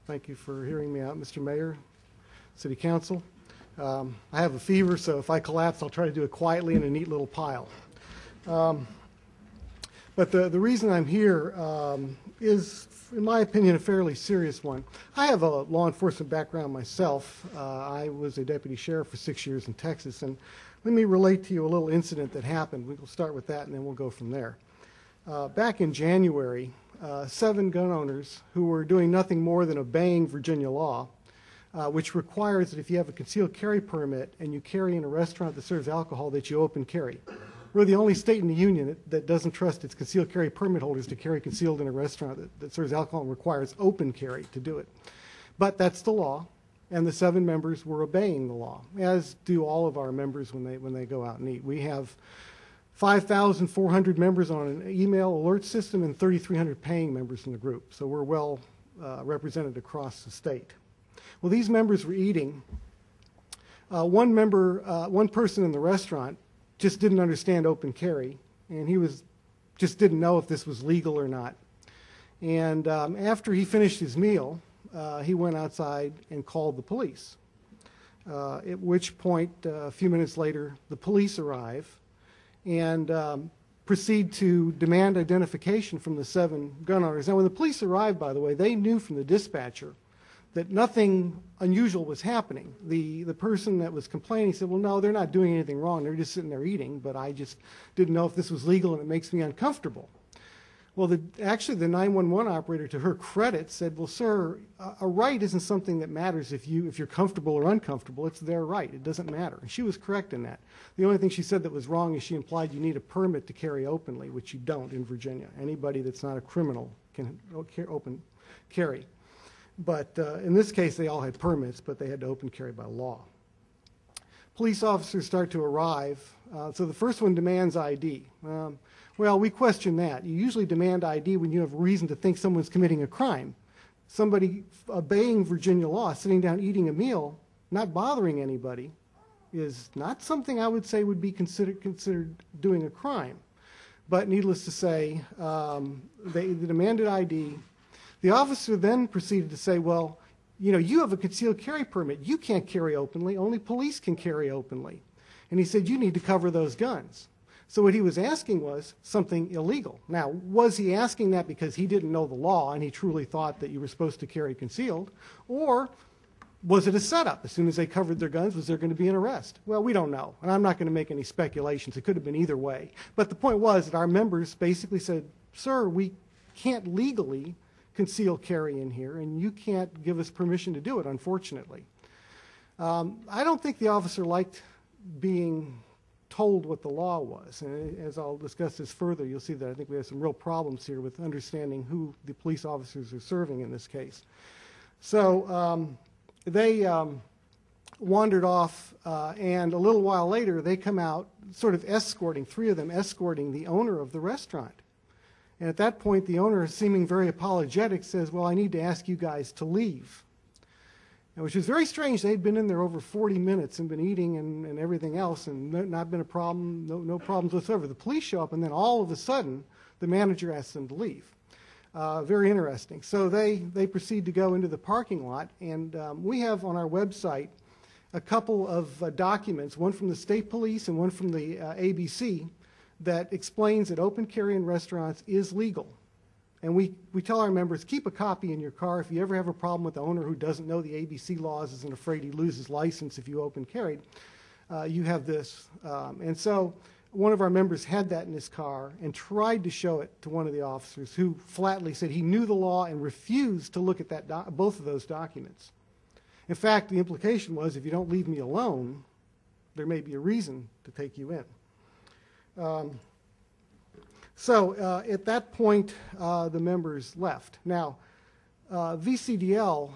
Thank you for hearing me out, Mr. Mayor, City Council. I have a fever, so if I collapse, I'll try to do it quietly in a neat little pile. But the reason I'm here is, in my opinion, a fairly serious one. I have a law enforcement background myself. I was a deputy sheriff for 6 years in Texas, and let me relate to you a little incident that happened. We'll start with that, and then we'll go from there. Back in January, 7 gun owners who were doing nothing more than obeying Virginia law, which requires that if you have a concealed carry permit and you carry in a restaurant that serves alcohol, that you open carry. We're the only state in the union that doesn't trust its concealed carry permit holders to carry concealed in a restaurant that serves alcohol and requires open carry to do it. But that's the law, and the 7 members were obeying the law, as do all of our members when they go out and eat. We have 5,400 members on an email alert system and 3,300 paying members in the group, so we're well represented across the state. Well, these members were eating. One person in the restaurant just didn't understand open carry, and he just didn't know if this was legal or not. And after he finished his meal, he went outside and called the police, at which point, a few minutes later, the police arrive and proceed to demand identification from the 7 gun owners. Now, when the police arrived, by the way, they knew from the dispatcher that nothing unusual was happening. The person that was complaining said, well, no, they're not doing anything wrong. They're just sitting there eating, but I just didn't know if this was legal and it makes me uncomfortable. Well, actually, the 911 operator, to her credit, said, well, sir, a right isn't something that matters if you're comfortable or uncomfortable. It's their right. It doesn't matter. And she was correct in that. The only thing she said that was wrong is she implied you need a permit to carry openly, which you don't in Virginia. Anybody that's not a criminal can open carry. But in this case, they all had permits, but they had to open carry by law. Police officers start to arrive. So the first one demands ID. Well, we question that. You usually demand ID when you have reason to think someone's committing a crime. Somebody obeying Virginia law, sitting down eating a meal, not bothering anybody, is not something I would say would be considered doing a crime. But needless to say, they demanded ID. The officer then proceeded to say, well, you have a concealed carry permit. You can't carry openly. Only police can carry openly. And he said, you need to cover those guns. So what he was asking was something illegal. Now, was he asking that because he didn't know the law and he truly thought that you were supposed to carry concealed? Or was it a setup? As soon as they covered their guns, was there going to be an arrest? Well, we don't know. And I'm not going to make any speculations. It could have been either way. But the point was that our members basically said, sir, we can't legally conceal carry in here, and you can't give us permission to do it, unfortunately. I don't think the officer liked being told what the law was. And as I'll discuss this further, you'll see that I think we have some real problems here with understanding who the police officers are serving in this case. So they wandered off, and a little while later, they come out sort of escorting, 3 of them escorting the owner of the restaurant. And at that point, the owner, seeming very apologetic, says, well, I need to ask you guys to leave. And which is very strange. They'd been in there over 40 minutes and been eating and everything else, and not been a problem, no problems whatsoever. The police show up, and then all of a sudden, the manager asks them to leave. Very interesting. So they proceed to go into the parking lot, and we have on our website a couple of documents, one from the state police and one from the ABC, that explains that open carry in restaurants is legal. And we tell our members, keep a copy in your car. If you ever have a problem with the owner who doesn't know the ABC laws, isn't afraid he loses license if you open carried, you have this. And so one of our members had that in his car and tried to show it to one of the officers, who flatly said he knew the law and refused to look at both of those documents. In fact, the implication was, if you don't leave me alone, there may be a reason to take you in. So at that point, the members left. Now, VCDL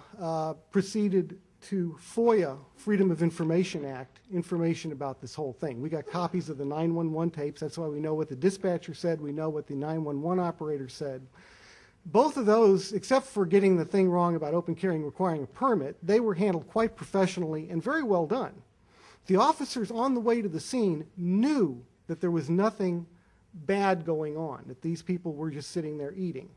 proceeded to FOIA, Freedom of Information Act, information about this whole thing. We got copies of the 911 tapes. That's why we know what the dispatcher said. We know what the 911 operator said. Both of those, except for getting the thing wrong about open carrying requiring a permit, they were handled quite professionally and very well done. The officers on the way to the scene knew that there was nothing bad going on, that these people were just sitting there eating.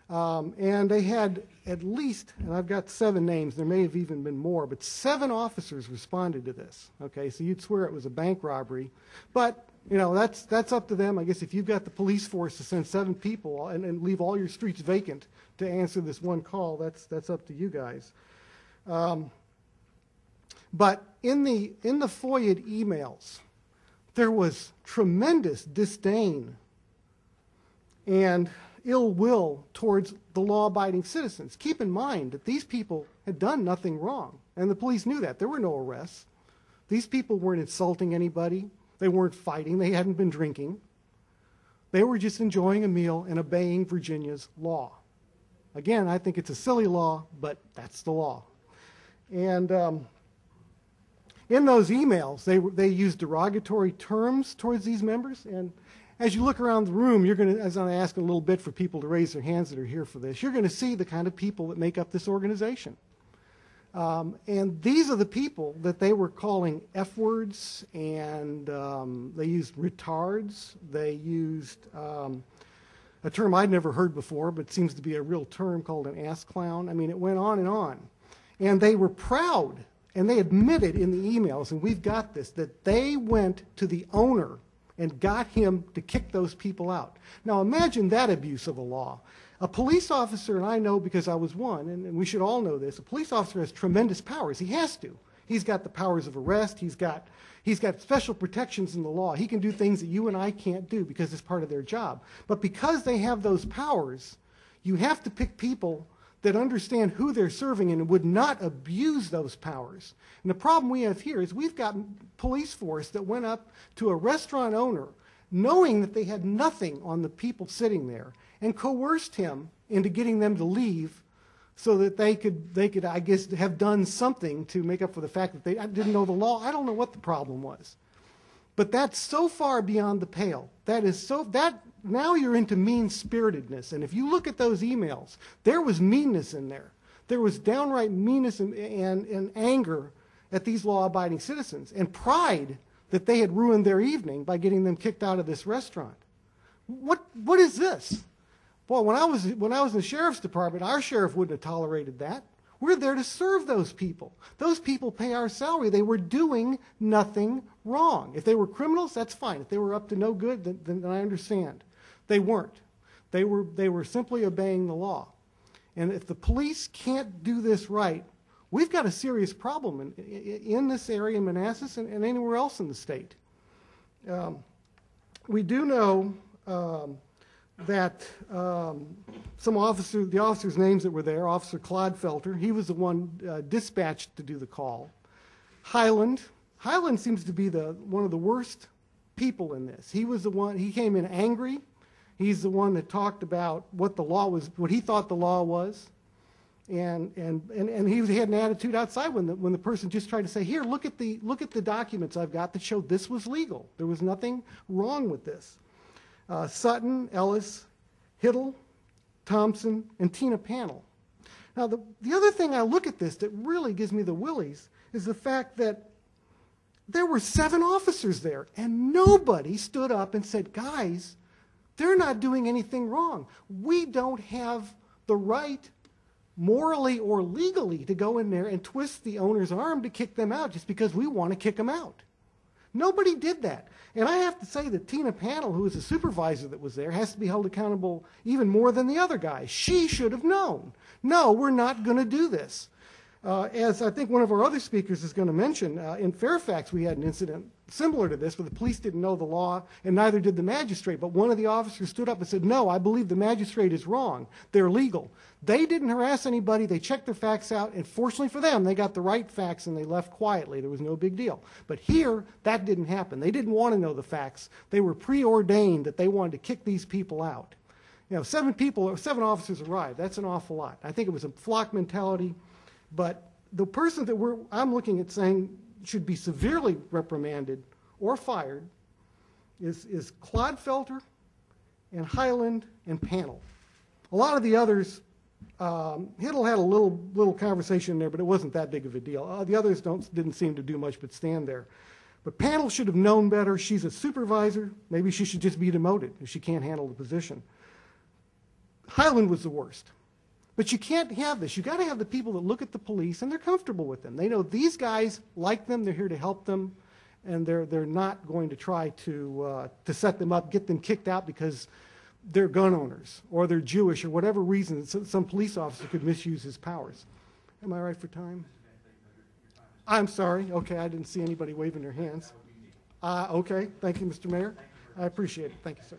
And they had at least, and I've got 7 names, there may have even been more, but 7 officers responded to this. Okay, so you'd swear it was a bank robbery. But, you know, that's up to them. I guess if you've got the police force to send 7 people and leave all your streets vacant to answer this one call, that's up to you guys. But in the FOIA emails, there was tremendous disdain and ill will towards the law-abiding citizens. Keep in mind that these people had done nothing wrong, and the police knew that. There were no arrests. These people weren't insulting anybody. They weren't fighting. They hadn't been drinking. They were just enjoying a meal and obeying Virginia's law. Again, I think it's a silly law, but that's the law. And in those emails, they used derogatory terms towards these members. And as you look around the room, you're going to, as I ask a little bit for people to raise their hands that are here for this, you're going to see the kind of people that make up this organization. And these are the people that they were calling F words, and they used retards. They used a term I'd never heard before, but seems to be a real term, called an ass clown. I mean, it went on and on. And they were proud, and they admitted in the emails, and we've got this, that they went to the owner and got him to kick those people out. Now imagine that abuse of the law. A police officer, and I know because I was one, and we should all know this, a police officer has tremendous powers. He has to. He's got the powers of arrest. He's got special protections in the law. He can do things that you and I can't do because it's part of their job. But because they have those powers, you have to pick people that understand who they're serving and would not abuse those powers. And the problem we have here is we've got police force that went up to a restaurant owner knowing that they had nothing on the people sitting there and coerced him into getting them to leave so that they could, I guess, have done something to make up for the fact that they didn't know the law. I don't know what the problem was. But that's so far beyond the pale. Now you're into mean-spiritedness. And if you look at those emails, there was meanness in there. There was downright meanness and anger at these law-abiding citizens and pride that they had ruined their evening by getting them kicked out of this restaurant. What is this? Well, when I was in the sheriff's department, our sheriff wouldn't have tolerated that. We're there to serve those people. Those people pay our salary. They were doing nothing wrong. If they were criminals, that's fine. If they were up to no good, then I understand. They weren't. They were simply obeying the law. And if the police can't do this right, we've got a serious problem in this area in Manassas and anywhere else in the state. We do know that the officers' names that were there, Officer Clodfelter, he was the one dispatched to do the call. Highland seems to be one of the worst people in this. He was the one, he came in angry. He's the one that talked about what the law was, what he thought the law was. And he had an attitude outside when the person just tried to say, here, look at the documents I've got that show this was legal. There was nothing wrong with this. Sutton, Ellis, Hiddle, Thompson, and Tina Panel. Now, the other thing I look at this that really gives me the willies is the fact that there were 7 officers there, and nobody stood up and said, guys, they're not doing anything wrong. We don't have the right, morally or legally, to go in there and twist the owner's arm to kick them out just because we want to kick them out. Nobody did that. And I have to say that Tina Panel, who was a supervisor that was there, has to be held accountable even more than the other guys. She should have known. No, we're not going to do this. As I think one of our other speakers is going to mention, in Fairfax we had an incident similar to this where the police didn't know the law and neither did the magistrate, but one of the officers stood up and said, no, I believe the magistrate is wrong. They're legal. They didn't harass anybody. They checked their facts out, and fortunately for them, they got the right facts and they left quietly. There was no big deal. But here, that didn't happen. They didn't want to know the facts. They were preordained that they wanted to kick these people out. You know, 7 officers arrived. That's an awful lot. I think it was a flock mentality. But the person that I'm looking at saying should be severely reprimanded or fired is Clodfelter and Highland and Panel. A lot of the others, Hiddle had a little conversation there, but it wasn't that big of a deal. The others didn't seem to do much but stand there. But Panel should have known better. She's a supervisor. Maybe she should just be demoted if she can't handle the position. Highland was the worst. But you can't have this. You got to have the people that look at the police and they're comfortable with them. They know these guys like them, they're here to help them, and they're not going to try to set them up, get them kicked out because they're gun owners or they're Jewish or whatever reason. Some police officer could misuse his powers. Am I right for time? I'm sorry. Okay, I didn't see anybody waving their hands. Okay, thank you, Mr. Mayor. I appreciate it. Thank you, sir.